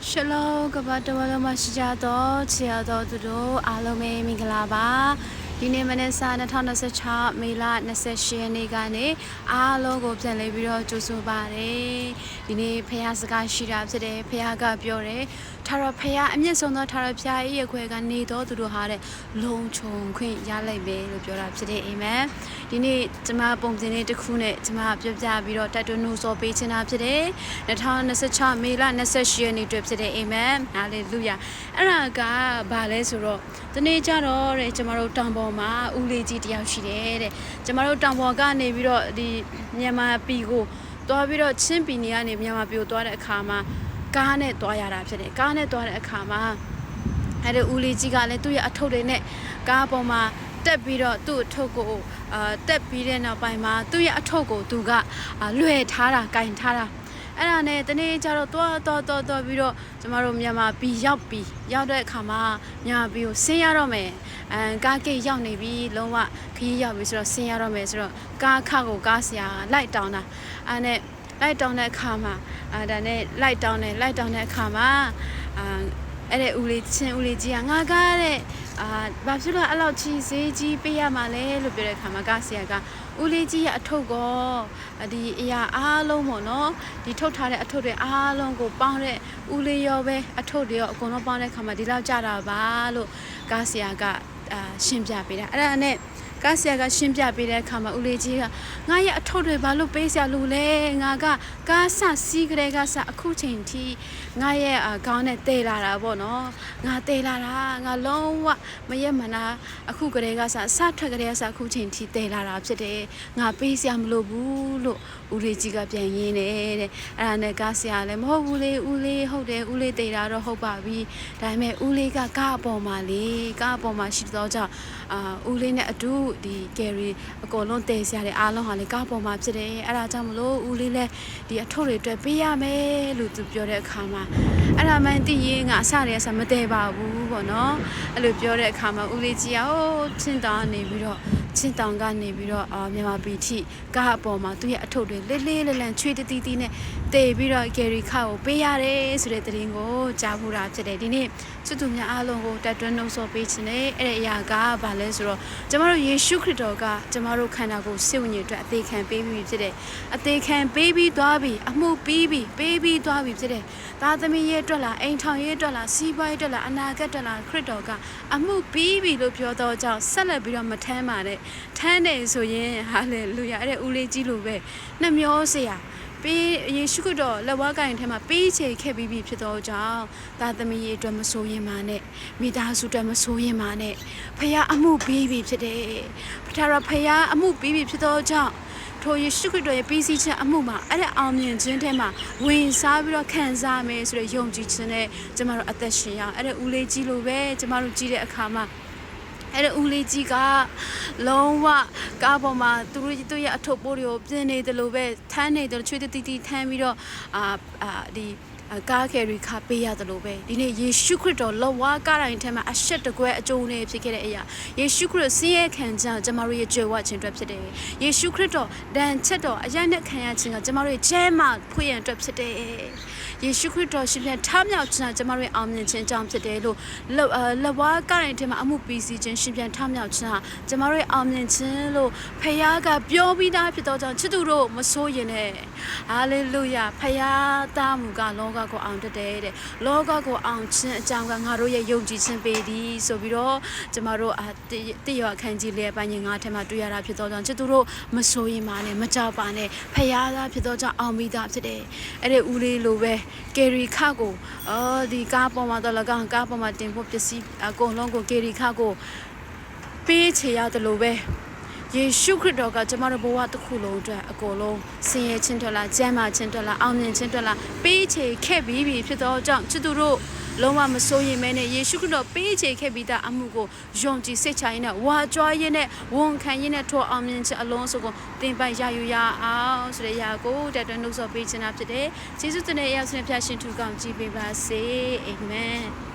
Shalom ကဘာတော်လုံးမရှိကြတော့ချီရတော့သူတို့အားလုံးပဲမင်္ဂလာပါဒီနေ့မနေ့စာ2026မေလ28ရက်နေ့ကနေအားလုံးကိုပြန်လည်ပြီးတော့ကြိုဆိုပါတယ်ဒီနေ့ဖះစကားရှိတာဖြစ်တယ်ဖះကပြောတယ်ထာဝရဖះအမျက်ဆုံးသောထာဝရဖះ၏ရဲ့ခွဲကနေတော့သူတို့ဟာတဲ့လုံခြုံခွင့်ရလိုက်ပဲလို့ပြောတာဖြစ်တယ်အာမင်ဒီနေ့ကျွန်မပုံစံလေးတစ်ခုနဲ့ကျွန်မပြောပြပြီးတော့တက်တွန်းနှိုးဆော်ပေးချင်တာဖြစ်တယ်2026မေလ28ရက်နေ့တွေ့ဖြစ်တယ်အာမင်ဟာလေလုယာအဲ့ဒါကဘာလဲဆိုတော့ဒီနေ့ကျတော့တဲ့ကျွန်မတို့တောင်ပေါ်မှာဦးလေးကြီးတယောက်ရှိတယ်တဲ့ကျွန်မတို့တောင်ပေါ်ကနေပြီးတော့ဒီမြန်မာပြည်ကိုသွားပြီးတော့ချင်းပြည်နယ်ကနေမြန်မာပြည်ကိုသွားတဲ့အခါမှာကားနဲ့သွားရတာဖြစ်တယ်ကားနဲ့သွားတဲ့အခါမှာအဲ့ဒီဦးလေးကြီးကလည်းသူ့ရဲ့အထုပ်တွေနဲ့ကားပေါ်မှာတက်ပြီးတော့သူ့အထုပ်ကိုတက်ပြီးတဲ့နောက်ပိုင်းမှာသူ့ရဲ့အထုပ်ကိုသူကလွှဲထားတာကင်ထားတာအဲ့ဒါနဲ့တနေ့ကျတော့သွားပြီးတော့ကျမတို့မြန်မာပြည်ရောက်တဲ့အခါမှာမြန်မာပြည်ကိုဆင်းရတော့မယ်ကားကိတ်ရောက်နေပြီလုံးဝခရီးရောက်ပြီဆိုတော့ဆင်းရတော့မယ်ဆိုတော့ကားခကိုကားဆရာလိုက်တောင်းတာအဲ့နဲ့လိုက်တောင်းတဲ့အခါမှာဒါနဲ့လိုက်တောင်းတဲ့အခါမှာအဲ့တဲ့ဦးလေးကြီးကငါကားတဲ့ဘာဖြစ်လို့အဲ့လောက်ကြီးဈေးကြီးပေးရမှာလဲလို့ပြောတဲ့အခါမှာကားဆရာကဦးလေးကြီးရဲ့အထုပ်ကောဒီအရာအားလုံးပေါ့နော်ဒီထုတ်ထားတဲ့အထုပ်တွေအားလုံးကိုပေါင်းတဲ့ဦးလေးရောပဲအထုပ်တွေရောအကုန်လုံးပေါင်းတဲ့အခါမှာဒီလောက်ကြတာပါလို့ကားဆရာကရှင်းပြပေးတာအဲ့ဒါနဲ့ကားဆရာကရှင်းပြပေးတဲ့အခါမှာဦးလေးကြီးကငါရဲ့အထုပ်တွေဘာလို့ပေးဆရာလို့လဲငါကကားဆစီးကလေးကဆအခုချိန်ထိငါရဲ့ခေါင်းနဲ့တဲလာတာပေါ့နော်ငါတဲလာတာငါလုံးဝမရက်မနာအခုကလေးကဆထွက်ကလေးကဆအခုချိန်ထိတဲလာတာဖြစ်တယ်ငါပေးဆရာမလို့ဘူးလို့ဦးလေးကြီးကပြန်ရင်းတယ်တဲ့အဲ့ဒါနဲ့ကားဆရာလည်းမဟုတ်ဘူးလေဦးလေးဟုတ်တယ်ဦးလေးတဲတာတော့ဟုတ်ပါပြီဒါပေမဲ့ဦးလေးကကားအပေါ်မှာလေကားအပေါ်မှာရှိတော့ကြောင့်ဦးလေးနဲ့အတူဒီကယ်ရီအကုန်လုံးတည်ဆရာတွေအားလုံးဟာလေကားပေါ်မှာဖြစ်တယ်အဲ့ဒါကြောင့်မလို့ဦးလေးလည်းဒီအထုပ်တွေအတွက်ပေးရမယ်လို့သူပြောတဲ့အခါမှာအဲ့ဒါမှန်သိရင်ငါအစတည်းကမတည်ပါဘူးပေါ့နော်အဲ့လိုပြောတဲ့အခါမှာဦးလေးကြီးကချင်းတောင်ကနေပြီးတော့မြန်မာပြည်ထိကားအပေါ်မှာသူ့ရဲ့အထုပ်တွေလေးလန်ချွေးတီးနဲ့တည်ပြီးတော့ကယ်ရီခါကိုပေးရတယ်ဆိုတဲ့သတင်းကိုကြားဖို့တာဖြစ်တယ်ဒီနေ့ချစ်သူများအားလုံးကိုတက်တွန်းနှုတ်ဆော်ပေးခြင်းနဲ့အဲ့ဒီအရာကဘာလဲဆိုတော့ကျမတို့ယေရှုခရစ်တော်ကကျမတို့ခန္ဓာကိုယ်စိတ်ဝိညာဉ်အတွက်အသေးခံပေးပြီးဖြစ်တယ်အသေးခံပေးပြီးသွားပြီအမှုပေးပြီးသွားပြီဖြစ်တယ်သားသမီးရဲ့အတွက်လားအိမ်ထောင်ရဲ့အတွက်လားစီးပွားရေးအတွက်လားအနာဂတ်အတွက်လားခရစ်တော်ကအမှုပြီးပြီလို့ပြောတော့ကြောင့်ဆက်လက်ပြီးတော့မထမ်းပါနဲ့ထမ်းတယ်ဆိုရင်ဟာလေလုယာအဲ့ဒီဦးလေးကြီးလိုပဲနှမျောစရာပေးယေရှုခရစ်တော်လက်ဝါးကိုင်ထဲမှာပေးချေခဲ့ပြီးပြီဖြစ်တော့ကြောင့်သားသမီးရဲ့အတွက်မဆိုးရင်ပါနဲ့မိသားစုအတွက်မဆိုးရင်ပါနဲ့ဖခင်အမှုပြီးပြီဖြစ်တယ်ဖခင်အမှုပြီးပြီဖြစ်တော့ကြောင့်ထိုယေရှုခရစ်တော်ရဲ့ပြီးစီးခြင်းအမှုမှာအဲ့ဒါအောင်မြင်ခြင်းထဲမှာဝင်စားပြီးတော့ခံစားမယ်ဆိုတဲ့ယုံကြည်ခြင်းနဲ့ကျမတို့အသက်ရှင်ရအောင်အဲ့ဒါဦးလေးကြီးလိုပဲကျမတို့ကြည့်တဲ့အခါမှာအဲ့ဒါဦးလေးကြီးကလုံးဝကားပေါ်မှာသူတို့ရဲ့အထုပ်ပိုးတွေကိုပြင်နေတယ်လို့ပဲထမ်းနေတယ်ချွေးတီထမ်းပြီးတော့ဒီကားကယ်ရီခါပေးရတယ်လို့ပဲဒီနေ့ယေရှုခရစ်တော်လောဝါကားတိုင်းထဲမှာအရှက်တကွဲအကျိုးနဲ့ဖြစ်ခဲ့တဲ့အရာယေရှုခရစ်ဆင်းရဲခံခြင်းကျမတို့ရဲ့ကြွယ်ဝခြင်းအတွက်ဖြစ်တယ်ယေရှုခရစ်တော်ဒဏ်ချက်တော်အရနဲ့ခံရခြင်းကကျမတို့ရဲ့ကျဲမှဖွင့်ရအတွက်ဖြစ်တယ်ယေရှုခရစ်တော်ရှင်ပြန်ထမြောက်ခြင်းကျမတို့ရဲ့အောင်မြင်ခြင်းကြောင့်ဖြစ်တယ်လို့လောဝါကားတိုင်းထဲမှာအမှုပြီးစီခြင်းရှင်ပြန်ထမြောက်ခြင်းဟာကျမတို့ရဲ့အောင်မြင်ခြင်းလို့ဖခင်ကပြောပြီးသားဖြစ်တော့ကြောင့်ချစ်သူတို့မဆိုးရင်နဲ့ဟာလေလုယာဖခင်သားမူကလောကကိုအောင်တတ်တဲ့လောကကိုအောင်ခြင်းအကြောင်းကငါတို့ရဲ့ယုံကြည်ခြင်းပေသည်ဆိုပြီးတော့ကျမတို့တိရအခန်းကြီးလေးပိုင်းငါထဲမှာတွေ့ရတာဖြစ်တော့ကြောင့်ချစ်သူတို့မဆိုးရင်ပါနဲ့မကြောက်ပါနဲ့ဖခင်သားဖြစ်တော့ကြောင့်အောင်ပြီးသားဖြစ်တယ်အဲ့ဒီဦးလေးလိုပဲကယ်ရီခကိုဒီကားပေါ်မှာတော့ကားပေါ်မှာတင်ဖို့ပစ္စည်းအကုန်လုံးကိုကယ်ရီခကိုပေးချေရတယ်လို့ပဲယေရှုခရစ်တော်ကကျမတို့ဘဝတစ်ခုလုံးအတွက်အကုန်လုံးဆင်းရဲခြင်းထွက်လာကျမ်းမာခြင်းထွက်လာအောင်မြင်ခြင်းထွက်လာပေးချေခဲ့ပြီးပြီဖြစ်တော့ကြောင့်ချစ်သူတို့လုံးဝမစိုးရိမ်မဲနဲ့ယေရှုခရစ်တော်ပေးချေခဲ့ပြီးသားအမှုကိုယုံကြည်စိတ်ချရင်းနဲ့ဝါကြွားရင်းနဲ့ဝန်ခံရင်းနဲ့ထိုအောင်မြင်ခြင်းအလုံးစုံကိုတင်ပိုက်ရယူရအောင်ဆိုတဲ့အရာကိုတက်တွန်းနှုတ်ဆော်ပေးခြင်းတာဖြစ်တယ်ယေရှုတင်ရဲ့အရောက်ဆင်းဖျားရှင်ထူကောင်းကြည်ပေးပါစေအာမင်